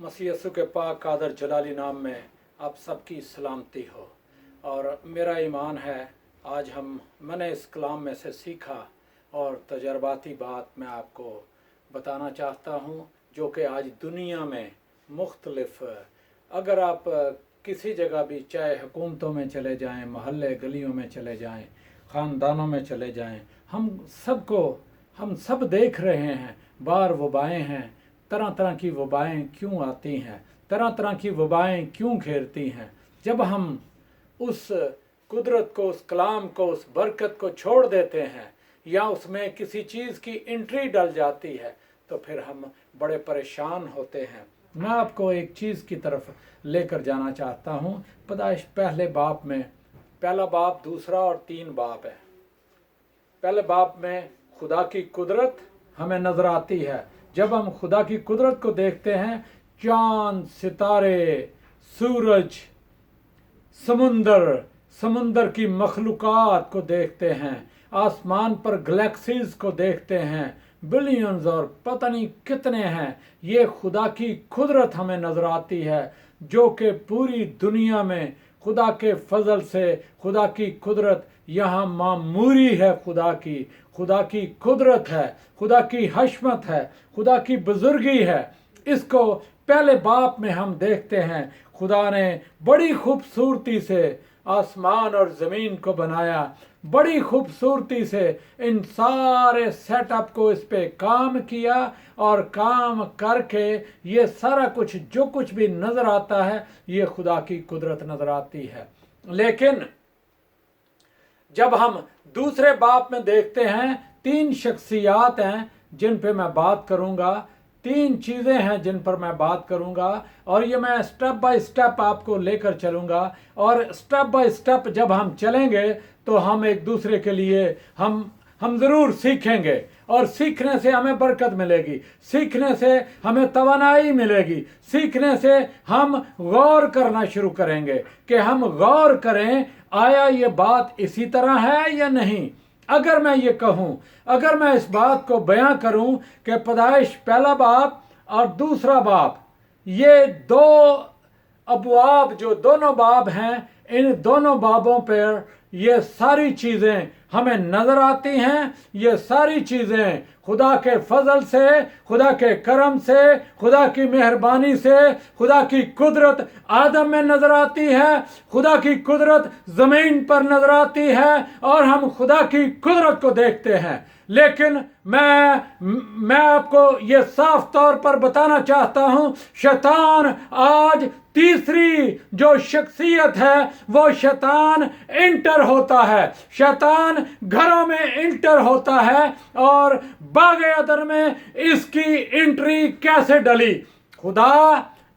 मसीह यीशु के पाक कादर जलाली नाम में आप सबकी सलामती हो। और मेरा ईमान है आज मैंने इस कलाम में से सीखा और तजर्बाती बात मैं आपको बताना चाहता हूँ, जो कि आज दुनिया में मुख्तलिफ, अगर आप किसी जगह भी, चाहे हुकूमतों में चले जाएं, मोहल्ले गलियों में चले जाएं, ख़ानदानों में चले जाएं, हम सब देख रहे हैं बार वबाएँ हैं। तरह तरह की वबाएँ क्यों आती हैं, तरह तरह की वबाएँ क्यों घेरती हैं। जब हम उस कुदरत को, उस कलाम को, उस बरकत को छोड़ देते हैं या उसमें किसी चीज़ की एंट्री डल जाती है तो फिर हम बड़े परेशान होते हैं। मैं आपको एक चीज़ की तरफ लेकर जाना चाहता हूँ। पैदाइश पहले बाब में, पहला बाब, दूसरा और 3 बाब है। पहले बाब में खुदा की कुदरत हमें नज़र आती है। जब हम खुदा की कुदरत को देखते हैं, चांद, सितारे, सूरज, समुंदर की मखलूक़ात को देखते हैं, आसमान पर गैलेक्सीज़ को देखते हैं, बिलियंस और पता नहीं कितने हैं, ये खुदा की कुदरत हमें नज़र आती है, जो कि पूरी दुनिया में खुदा के फजल से खुदा की कुदरत यहाँ मामूरी है। खुदा की कुदरत है, खुदा की हशमत है, खुदा की बुजुर्गी है। इसको पहले बाब में हम देखते हैं। खुदा ने बड़ी खूबसूरती से आसमान और ज़मीन को बनाया, बड़ी खूबसूरती से इन सारे सेटअप को इस पे काम किया और काम करके ये सारा कुछ जो कुछ भी नज़र आता है ये खुदा की कुदरत नज़र आती है। लेकिन जब हम दूसरे बाब में देखते हैं, 3 शख्सियात हैं जिन पे मैं बात करूंगा, 3 चीज़ें हैं जिन पर मैं बात करूंगा और ये मैं स्टेप बाय स्टेप आपको लेकर चलूंगा। और स्टेप बाय स्टेप जब हम चलेंगे तो हम एक दूसरे के लिए हम ज़रूर सीखेंगे और सीखने से हमें बरकत मिलेगी, सीखने से हमें तवानाई मिलेगी, सीखने से हम गौर करना शुरू करेंगे कि हम गौर करें आया ये बात इसी तरह है या नहीं। अगर मैं ये कहूँ, अगर मैं इस बात को बयां करूँ कि पैदाइश पहला बाब और दूसरा बाब, ये 2 अबवाब जो दोनों बाब हैं, इन दोनों बाबों पर ये सारी चीज़ें हमें नज़र आती हैं। ये सारी चीज़ें खुदा के फजल से, खुदा के करम से, खुदा की मेहरबानी से, खुदा की कुदरत आदम में नज़र आती है, खुदा की कुदरत ज़मीन पर नज़र आती है और हम खुदा की कुदरत को देखते हैं। लेकिन मैं आपको ये साफ तौर पर बताना चाहता हूँ, शैतान आज तीसरी जो शख्सियत है वो शैतान इंटर होता है, शैतान घरों में इंटर होता है। और बागे अदन में इसकी एंट्री कैसे डली? खुदा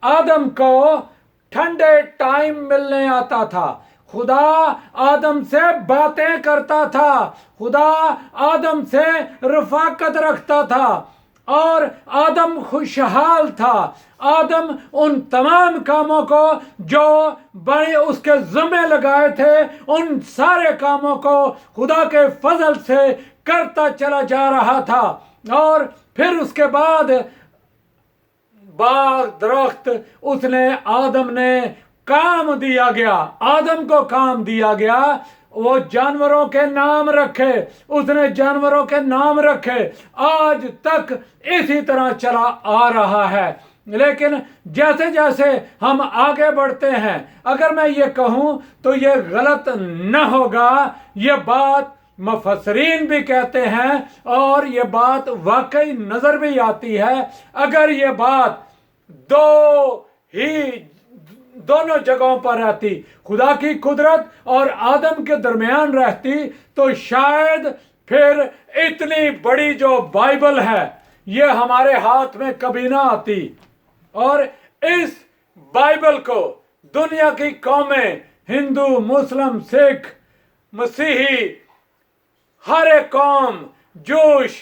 आदम को ठंडे टाइम मिलने आता था, खुदा आदम से बातें करता था, खुदा आदम से रफाकत रखता था और आदम खुशहाल था। आदम उन तमाम कामों को जो बड़े उसके ज़िम्मे लगाए थे, उन सारे कामों को खुदा के फजल से करता चला जा रहा था। और फिर उसके बाद बाग दरख्त आदम ने काम दिया गया, आदम को काम दिया गया, वो जानवरों के नाम रखे, उसने जानवरों के नाम रखे। आज तक इसी तरह चला आ रहा है। लेकिन जैसे जैसे हम आगे बढ़ते हैं, अगर मैं ये कहूँ तो ये गलत न होगा, ये बात मुफस्सिरीन भी कहते हैं और ये बात वाकई नज़र भी आती है। अगर ये बात दोनों जगहों पर रहती, खुदा की कुदरत और आदम के दरमियान रहती, तो शायद फिर इतनी बड़ी जो बाइबल है ये हमारे हाथ में कभी ना आती। और इस बाइबल को दुनिया की कौमें, हिंदू, मुस्लिम, सिख, मसीही, हर एक कौम, जोश,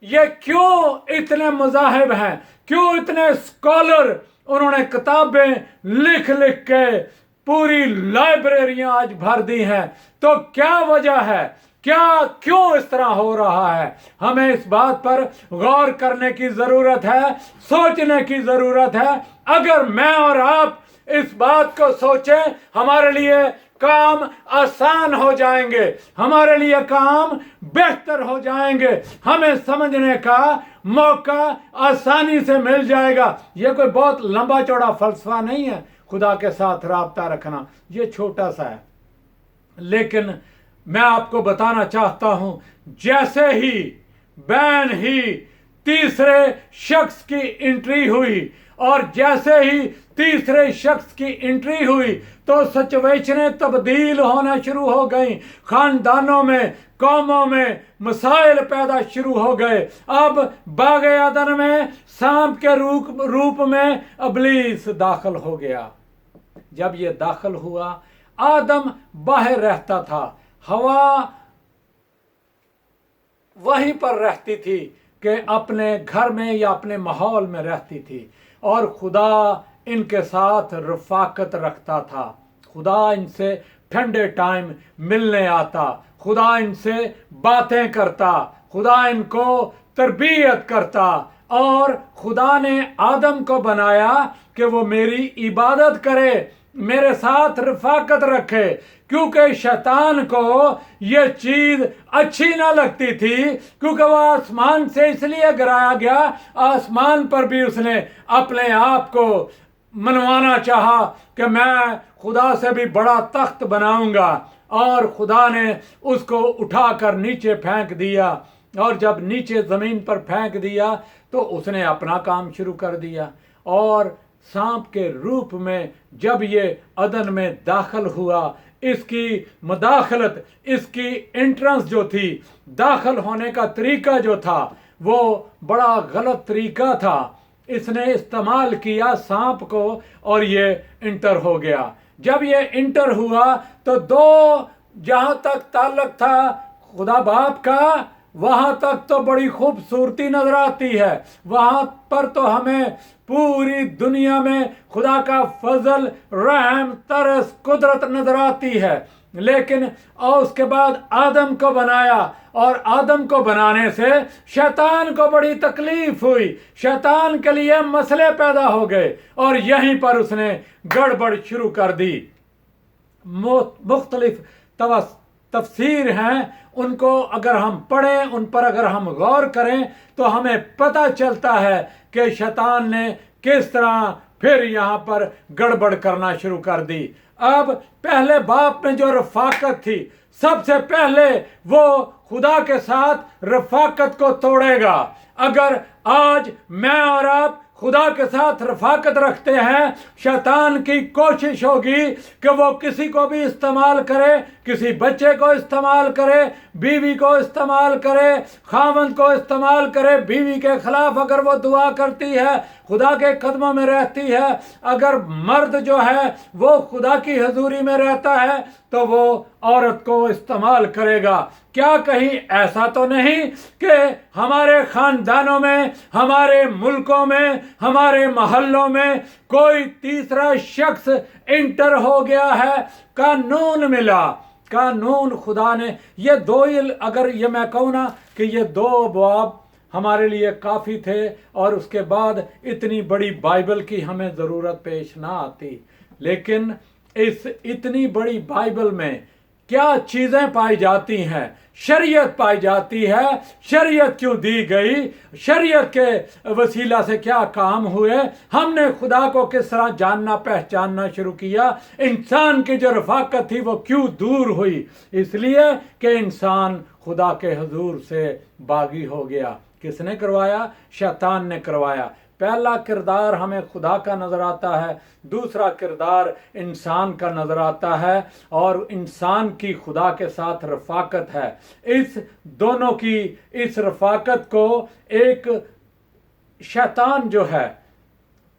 ये क्यों इतने मज़ाहिब हैं, क्यों इतने स्कॉलर, उन्होंने किताबें लिख लिख के पूरी लाइब्रेरियां आज भर दी हैं। तो क्या वजह है? क्या क्यों इस तरह हो रहा है? हमें इस बात पर गौर करने की जरूरत है, सोचने की जरूरत है। अगर मैं और आप इस बात को सोचें, हमारे लिए काम आसान हो जाएंगे, हमारे लिए काम बेहतर हो जाएंगे, हमें समझने का मौका आसानी से मिल जाएगा। ये कोई बहुत लंबा चौड़ा फलसफा नहीं है खुदा के साथ राब्ता रखना, ये छोटा सा है। लेकिन मैं आपको बताना चाहता हूं, जैसे ही बैन ही तीसरे शख्स की एंट्री हुई और जैसे ही तीसरे शख्स की एंट्री हुई तो सिचुएशनें तब्दील होना शुरू हो गई। खानदानों में, कौमों में मसाइल पैदा शुरू हो गए। अब बाग़े अदन में सांप के रूप में इब्लीस दाखिल हो गया। जब ये दाखिल हुआ, आदम बाहर रहता था, हवा वहीं पर रहती थी कि अपने घर में या अपने माहौल में रहती थी, और खुदा इनके साथ रफाकत रखता था। खुदा इनसे ठंडे टाइम मिलने आता, खुदा इनसे बातें करता, खुदा इनको तरबियत करता, और खुदा ने आदम को बनाया कि वो मेरी इबादत करे, मेरे साथ रफाकत रखे। क्योंकि शैतान को ये चीज अच्छी ना लगती थी, क्योंकि वह आसमान से इसलिए गिराया गया, आसमान पर भी उसने अपने आप को मनवाना चाहा कि मैं खुदा से भी बड़ा तख्त बनाऊंगा, और खुदा ने उसको उठाकर नीचे फेंक दिया। और जब नीचे जमीन पर फेंक दिया तो उसने अपना काम शुरू कर दिया, और सांप के रूप में जब ये अदन में दाखिल हुआ, इसकी मदाखलत, इसकी एंट्रेंस जो थी, दाखिल होने का तरीका जो था वो बड़ा गलत तरीका था। इसने इस्तेमाल किया सांप को और ये इंटर हो गया। जब ये इंटर हुआ तो दो, जहां तक ताल्लुक था खुदा बाप का, वहां तक तो बड़ी खूबसूरती नजर आती है, वहां पर तो हमें पूरी दुनिया में खुदा का फजल, रहम, तरस, कुदरत नजर आती है। लेकिन और उसके बाद आदम को बनाया, और आदम को बनाने से शैतान को बड़ी तकलीफ हुई, शैतान के लिए मसले पैदा हो गए, और यहीं पर उसने गड़बड़ शुरू कर दी। मुख्तलिफ तफसीर हैं, उनको अगर हम पढ़ें, उन पर अगर हम गौर करें तो हमें पता चलता है कि शैतान ने किस तरह फिर यहाँ पर गड़बड़ करना शुरू कर दी। अब पहले बाप में जो रफाकत थी, सबसे पहले वो खुदा के साथ रफाकत को तोड़ेगा। अगर आज मैं और आप खुदा के साथ रफाकत रखते हैं, शैतान की कोशिश होगी कि वो किसी को भी इस्तेमाल करे, किसी बच्चे को इस्तेमाल करे, बीवी को इस्तेमाल करे, खावंद को इस्तेमाल करे। बीवी के खिलाफ अगर वो दुआ करती है, खुदा के कदमों में रहती है, अगर मर्द जो है वो खुदा की हजूरी में रहता है तो वो औरत को इस्तेमाल करेगा। क्या कहीं ऐसा तो नहीं कि हमारे खानदानों में, हमारे मुल्कों में, हमारे मोहल्लों में कोई तीसरा शख्स इंटर हो गया है? कानून मिला, कानून खुदा ने, ये दो ही, अगर ये मैं कहूँ ना कि ये दो अबवाब हमारे लिए काफ़ी थे, और उसके बाद इतनी बड़ी बाइबल की हमें ज़रूरत पेश ना आती। लेकिन इस इतनी बड़ी बाइबल में क्या चीज़ें पाई जाती हैं, शरीयत पाई जाती है। शरीयत क्यों दी गई, शरीयत के वसीला से क्या काम हुए, हमने खुदा को किस तरह जानना पहचानना शुरू किया, इंसान की जो रफाकत थी वो क्यों दूर हुई, इसलिए कि इंसान खुदा के हुजूर से बागी हो गया। किसने करवाया? शैतान ने करवाया। पहला किरदार हमें खुदा का नज़र आता है, दूसरा किरदार इंसान का नज़र आता है, और इंसान की खुदा के साथ रफाकत है। इस दोनों की, इस रफाकत को एक शैतान जो है,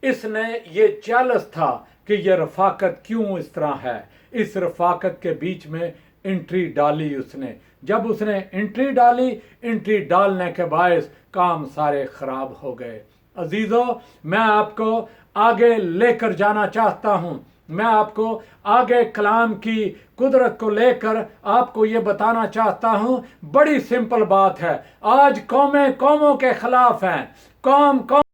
इसने ये चालस था कि ये रफाकत क्यों इस तरह है, इस रफाकत के बीच में एंट्री डाली उसने। जब उसने एंट्री डाली, एंट्री डालने के बायस काम सारे खराब हो गए। अजीजों, मैं आपको आगे लेकर जाना चाहता हूं। میں آپ کو آگے کلام کی قدرت کو لے کر آپ کو یہ بتانا چاہتا ہوں، بڑی سمپل بات ہے۔ آج قومیں قوموں کے خلاف ہیں، قوم